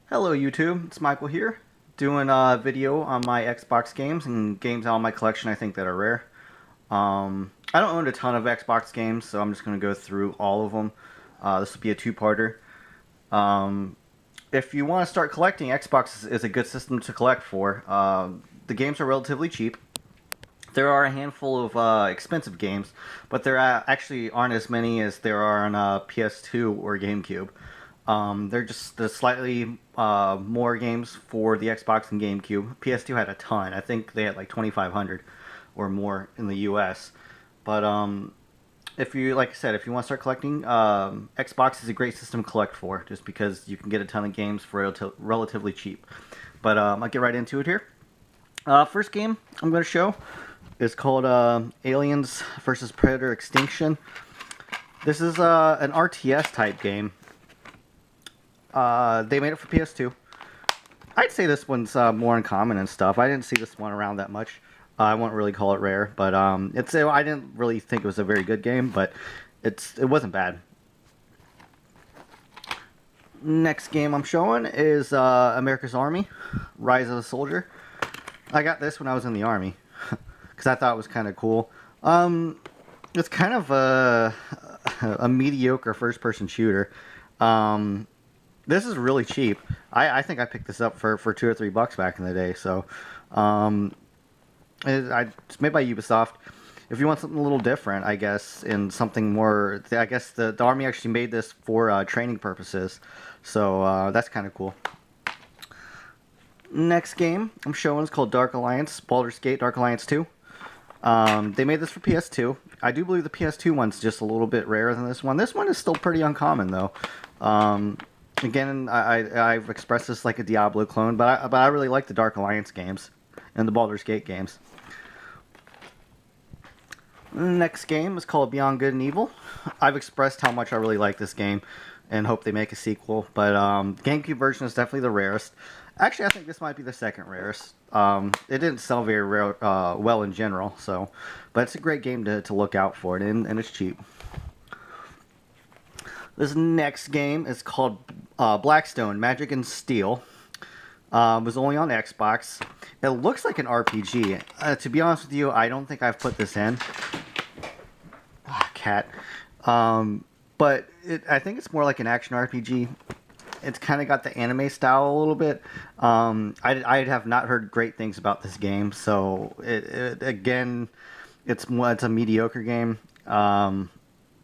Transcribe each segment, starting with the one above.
Hello YouTube, it's Michael here, doing a video on my Xbox games and games out of my collection I think that are rare. I don't own a ton of Xbox games, so I'm just going to go through all of them. This will be a two-parter. If you want to start collecting, Xbox is a good system to collect for. The games are relatively cheap. There are a handful of expensive games, but there actually aren't as many as there are on PS2 or GameCube. They're just the slightly more games for the Xbox and GameCube. PS2 had a ton. I think they had like 2,500 or more in the US. But if you, like I said, if you want to start collecting, Xbox is a great system to collect for, just because you can get a ton of games for relatively cheap. But I'll get right into it here. First game I'm going to show is called Aliens vs. Predator Extinction. This is an RTS type game. They made it for PS2. I'd say this one's more uncommon and stuff. I didn't see this one around that much. I won't really call it rare, but I didn't really think it was a very good game, but it wasn't bad. Next game I'm showing is America's Army, Rise of a Soldier. I got this when I was in the Army, because I thought it was kind of cool. It's kind of a mediocre first-person shooter. This is really cheap. I think I picked this up for $2 or $3 back in the day. So, it's made by Ubisoft. If you want something a little different, I guess, and something more, I guess the Army actually made this for training purposes. So that's kind of cool. Next game I'm showing is called Dark Alliance, Baldur's Gate Dark Alliance 2. They made this for PS2. I do believe the PS2 one's just a little bit rarer than this one. This one is still pretty uncommon though. Again, I've expressed this like a Diablo clone, but I really like the Dark Alliance games and the Baldur's Gate games. Next game is called Beyond Good and Evil. I've expressed how much I really like this game and hope they make a sequel, but GameCube version is definitely the rarest. Actually, I think this might be the second rarest. It didn't sell very well in general, so, but it's a great game to look out for, and it's cheap. This next game is called Blackstone Magic and Steel. It was only on Xbox. It looks like an RPG. To be honest with you, I don't think I've put this in. Cat. But I think it's more like an action RPG. It's kind of got the anime style a little bit. I have not heard great things about this game, so again, it's a mediocre game.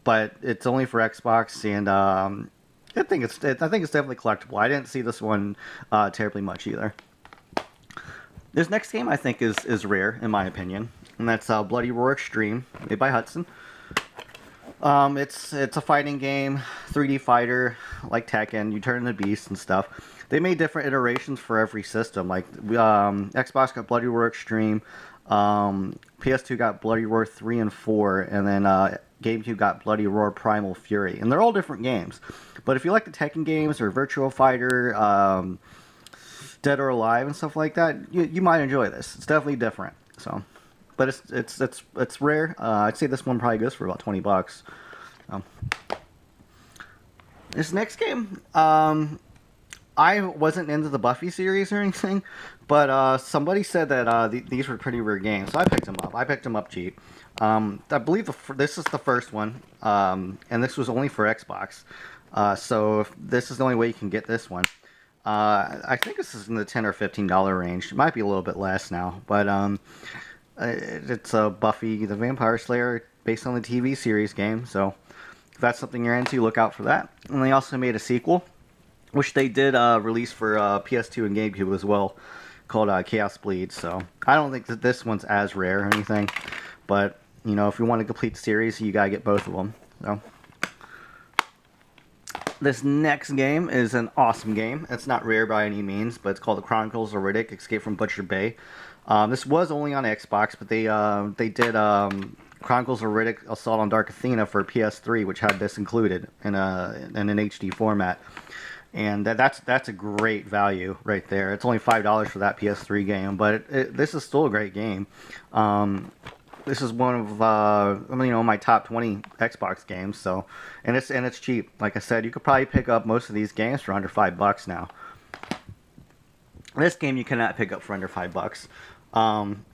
But it's only for Xbox, and I think it's definitely collectible. I didn't see this one terribly much either. This next game I think is rare in my opinion, and that's Bloody Roar Extreme, made by Hudson. It's a fighting game, 3D fighter like Tekken. You turn into beasts and stuff. They made different iterations for every system. Like Xbox got Bloody Roar Extreme, PS2 got Bloody Roar 3 and 4, and then GameCube got Bloody Roar Primal Fury. And they're all different games. But if you like the Tekken games or Virtua Fighter, Dead or Alive and stuff like that, you might enjoy this. It's definitely different. So, but it's rare. I'd say this one probably goes for about $20. This next game, I wasn't into the Buffy series or anything, but somebody said that these were pretty rare games, so I picked them up. I picked them up cheap. I believe this is the first one, and this was only for Xbox. So if this is the only way you can get this one. I think this is in the $10 or $15 range. It might be a little bit less now, but it's Buffy the Vampire Slayer based on the TV series game. So if that's something you're into, look out for that. And they also made a sequel, which they did release for PS2 and GameCube as well, called Chaos Bleeds. So I don't think that this one's as rare or anything, but you know, if you want to complete the series, you gotta get both of them. So this next game is an awesome game. It's not rare by any means, but it's called The Chronicles of Riddick Escape from Butcher Bay. This was only on Xbox, but they did Chronicles of Riddick Assault on Dark Athena for PS3, which had this included in an HD format. And that's a great value right there. It's only $5 for that PS3 game, but this is still a great game. This is one of my top 20 Xbox games. So, and it's cheap. Like I said, you could probably pick up most of these games for under $5 now. This game you cannot pick up for under $5.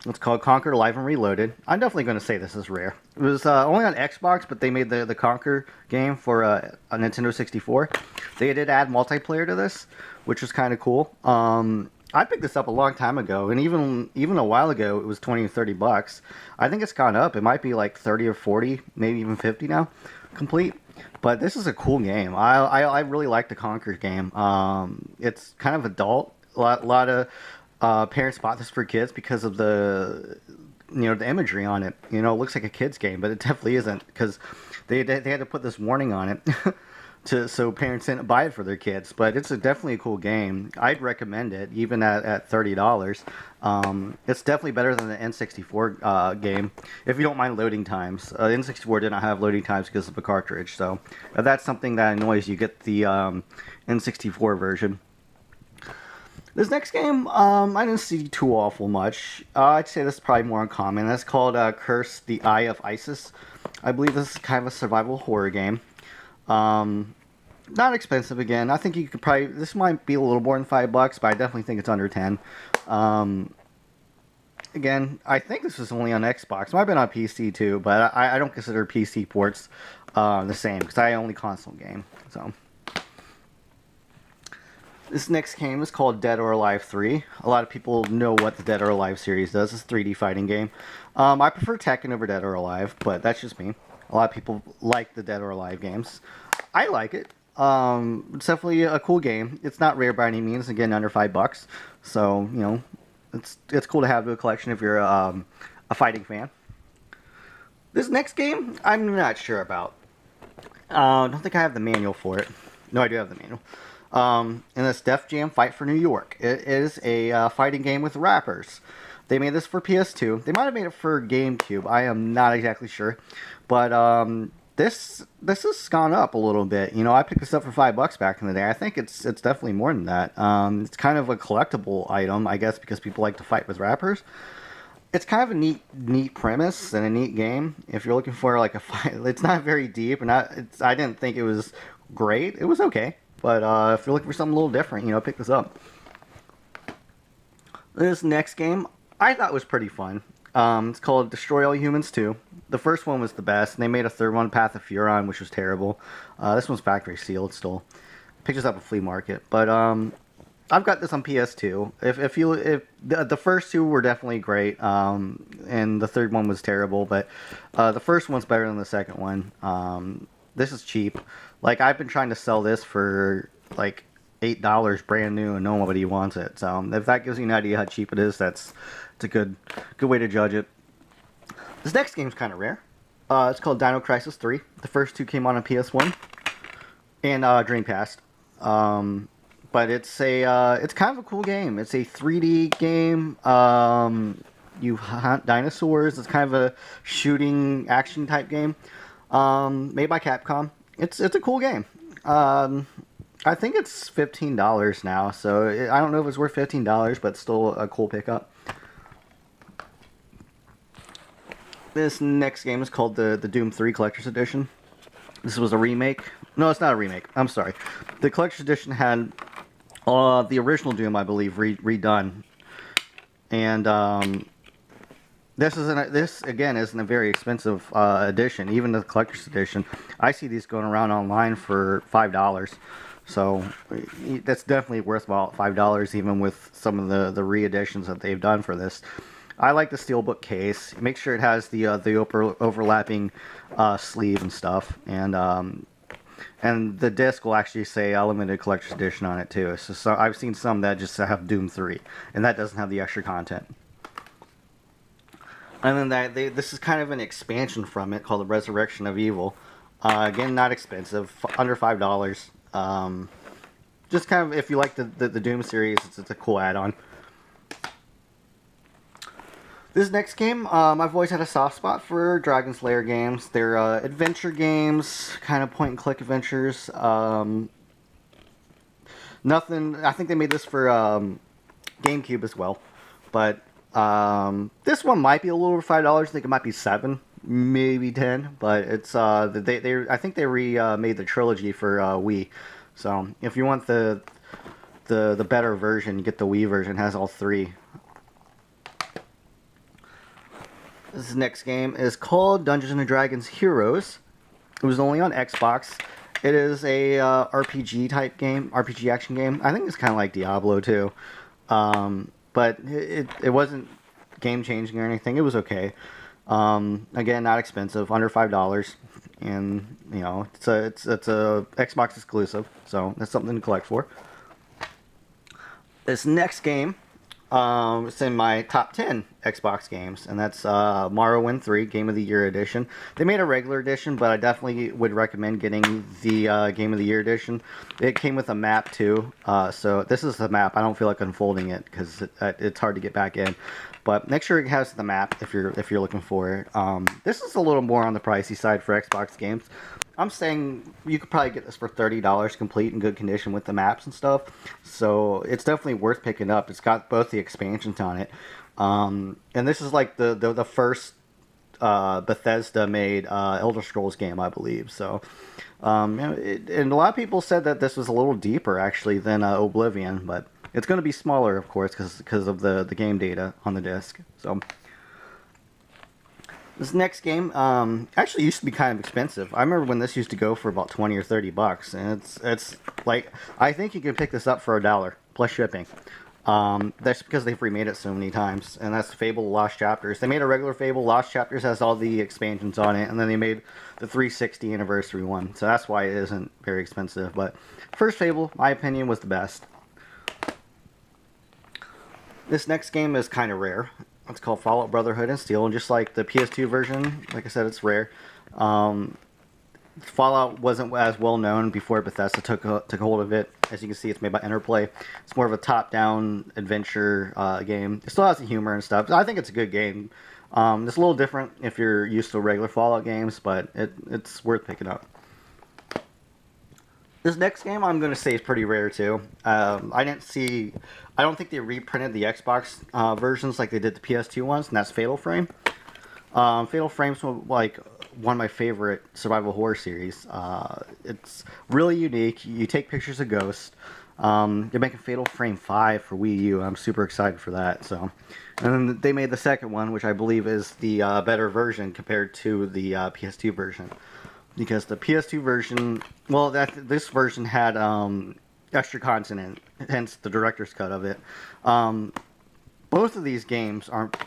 It's called Conquer Live and Reloaded. I'm definitely going to say this is rare. It was only on Xbox, but they made the Conquer game for a Nintendo 64. They did add multiplayer to this, which was kind of cool. I picked this up a long time ago, and even a while ago, it was 20 or 30 bucks. I think it's gone up. It might be like 30 or 40, maybe even 50 now, complete. But this is a cool game. I really like the Conquer game. It's kind of adult. A lot of parents bought this for kids because of the imagery on it. It looks like a kid's game, but it definitely isn't, because they had to put this warning on it so parents didn't buy it for their kids. But it's definitely a cool game. I'd recommend it even at $30. It's definitely better than the N64 game if you don't mind loading times. N64 did not have loading times because of the cartridge, so if that's something that annoys you, get the N64 version. This next game, I didn't see too awful much. I'd say this is probably more uncommon. That's called Curse the Eye of Isis. I believe this is kind of a survival horror game. Not expensive again. I think you could probably... This might be a little more than $5, but I definitely think it's under 10. Again, I think this was only on Xbox. It might have been on PC too, but I don't consider PC ports the same, because I only console game. So... This next game is called Dead or Alive 3. A lot of people know what the Dead or Alive series does. It's a 3D fighting game. I prefer Tekken over Dead or Alive, but that's just me. A lot of people like the Dead or Alive games. I like it. It's definitely a cool game. It's not rare by any means. Again, under $5. So, it's cool to have a collection if you're a fighting fan. This next game, I'm not sure about. I don't think I have the manual for it. No, I do have the manual. And the Steph Jam Fight for New York. It is a fighting game with rappers. They made this for PS2. They might have made it for GameCube. I am not exactly sure. But this has gone up a little bit. I picked this up for $5 back in the day. I think it's definitely more than that. It's kind of a collectible item, I guess, because people like to fight with rappers. It's kind of a neat premise and a neat game. If you're looking for like a fight, it's not very deep, and I didn't think it was great. It was okay. But if you're looking for something a little different, pick this up. This next game, I thought was pretty fun. It's called Destroy All Humans 2. The first one was the best, and they made a third one, Path of Furon, which was terrible. This one's factory sealed still. Picked this up at Flea Market. But I've got this on PS2. If the first two were definitely great, and the third one was terrible, but the first one's better than the second one. This is cheap. Like, I've been trying to sell this for like $8 brand new, and nobody wants it. So if that gives you an idea how cheap it is, it's a good way to judge it. This next game's kind of rare. It's called Dino Crysis 3. The first two came on PS1 and Dreamcast. But it's kind of a cool game. It's a 3D game. You hunt dinosaurs. It's kind of a shooting action type game. Made by Capcom. It's a cool game. I think it's $15 now, so I don't know if it's worth $15, but still a cool pickup. This next game is called the Doom 3 Collector's Edition. This was a remake. No, it's not a remake. I'm sorry. The Collector's Edition had the original Doom, I believe, redone. And this again isn't a very expensive edition. Even the Collector's Edition, I see these going around online for $5. So that's definitely worth about $5, even with some of the re-editions that they've done for this. I like the steelbook case. Make sure it has the overlapping sleeve and stuff, and the disc will actually say limited collector's edition on it too. So I've seen some that just have Doom 3, and that doesn't have the extra content. And then this is kind of an expansion from it called the Resurrection of Evil. Again, not expensive, under $5. Just kind of, if you like the Doom series, it's a cool add-on. This next game, I've always had a soft spot for Dragon's Lair games. They're adventure games, kind of point-and-click adventures. Nothing. I think they made this for GameCube as well, but this one might be a little over $5. I think it might be $7, maybe $10. But it's I think they remade the trilogy for Wii. So if you want the the better version. You get the Wii version, it has all three. This next game is called Dungeons and Dragons Heroes. It was only on Xbox. It is a RPG type game, RPG action game. I think it's kind of like Diablo too, but it wasn't game changing or anything. It was okay. Again, not expensive, under $5, and you know it's a Xbox exclusive, so that's something to collect for. This next game, it's in my top 10 Xbox games, and that's Morrowind 3 Game of the Year edition. They made a regular edition, but I definitely would recommend getting the Game of the Year edition. It came with a map too, so this is the map. I don't feel like unfolding it because it's hard to get back in. But make sure it has the map if you're looking for it. This is a little more on the pricey side for Xbox games. I'm saying you could probably get this for $30 complete in good condition with the maps and stuff. So it's definitely worth picking up. It's got both the expansions on it. And this is like the first Bethesda made Elder Scrolls game, I believe. So, and a lot of people said that this was a little deeper actually than Oblivion, but it's going to be smaller, of course, because of the game data on the disc. So. This next game actually used to be kind of expensive. I remember when this used to go for about $20 or $30, and it's like I think you can pick this up for $1 plus shipping. That's because they've remade it so many times, and that's Fable Lost Chapters. They made a regular Fable. Lost Chapters has all the expansions on it, and then they made the 360 anniversary one. So that's why it isn't very expensive. But first Fable, my opinion, was the best. This next game is kind of rare. It's called Fallout Brotherhood and Steel, and just like the PS2 version, like I said, it's rare. Fallout wasn't as well known before Bethesda took hold of it. As you can see, it's made by Interplay. It's more of a top-down adventure game. It still has the humor and stuff. I think it's a good game. It's a little different if you're used to regular Fallout games, but it's worth picking up. This next game I'm going to say is pretty rare too. I don't think they reprinted the Xbox versions like they did the PS2 ones, and that's Fatal Frame. Fatal Frame's like one of my favorite survival horror series. It's really unique. You take pictures of ghosts. They're making Fatal Frame 5 for Wii U. I'm super excited for that. So, and then they made the second one, which I believe is the better version compared to the PS2 version. Because the PS2 version, well, this version had extra content in it, hence the director's cut of it. Both of these games aren't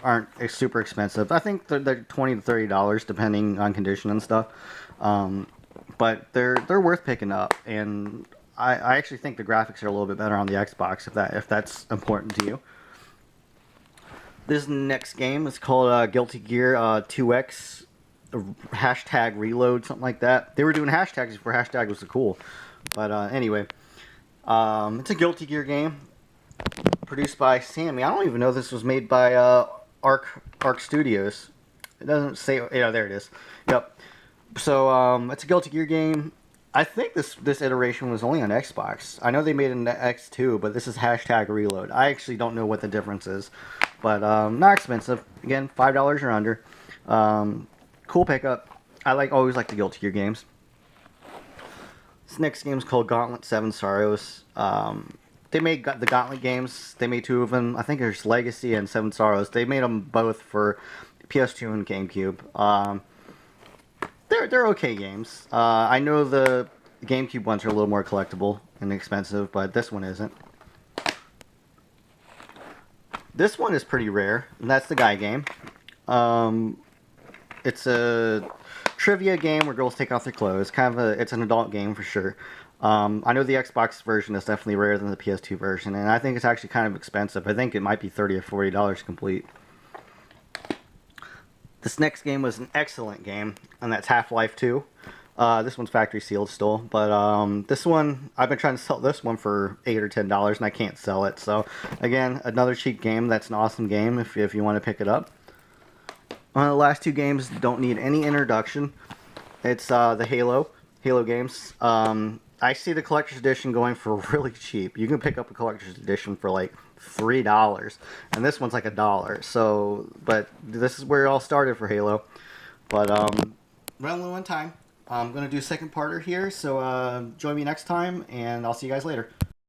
super expensive. I think they're $20 to $30 depending on condition and stuff. But they're worth picking up, and I actually think the graphics are a little bit better on the Xbox if that's important to you. This next game is called Guilty Gear 2X. Hashtag reload, something like that. They were doing hashtags before hashtag was cool. But anyway, it's a Guilty Gear game produced by Sammy. I don't even know this was made by Arc Studios. It doesn't say. Yeah, there it is. Yep. So it's a Guilty Gear game. I think this iteration was only on Xbox. I know they made an X2, but this is hashtag reload. I actually don't know what the difference is, but not expensive. Again, $5 or under. Cool pickup. I always like the Guilty Gear games. This next game is called Gauntlet 7 Sorrows. They made the Gauntlet games. They made two of them. I think there's Legacy and 7 Sorrows. They made them both for PS2 and GameCube. They're okay games. I know the GameCube ones are a little more collectible and expensive, but this one isn't. This one is pretty rare, and that's the Guy game. It's a trivia game where girls take off their clothes. It's an adult game for sure. I know the Xbox version is definitely rarer than the PS2 version, and I think it's actually kind of expensive. I think it might be $30 or $40 complete. This next game was an excellent game, and that's Half-Life 2. This one's factory sealed still, but this one, I've been trying to sell this one for $8 or $10, and I can't sell it. So, again, another cheap game. That's an awesome game if you want to pick it up. The last two games don't need any introduction. It's the Halo games. I see the collector's edition going for really cheap. You can pick up a collector's edition for like $3, and this one's like $1. So, but this is where it all started for Halo. But running low on time. I'm gonna do a second parter here. So join me next time, and I'll see you guys later.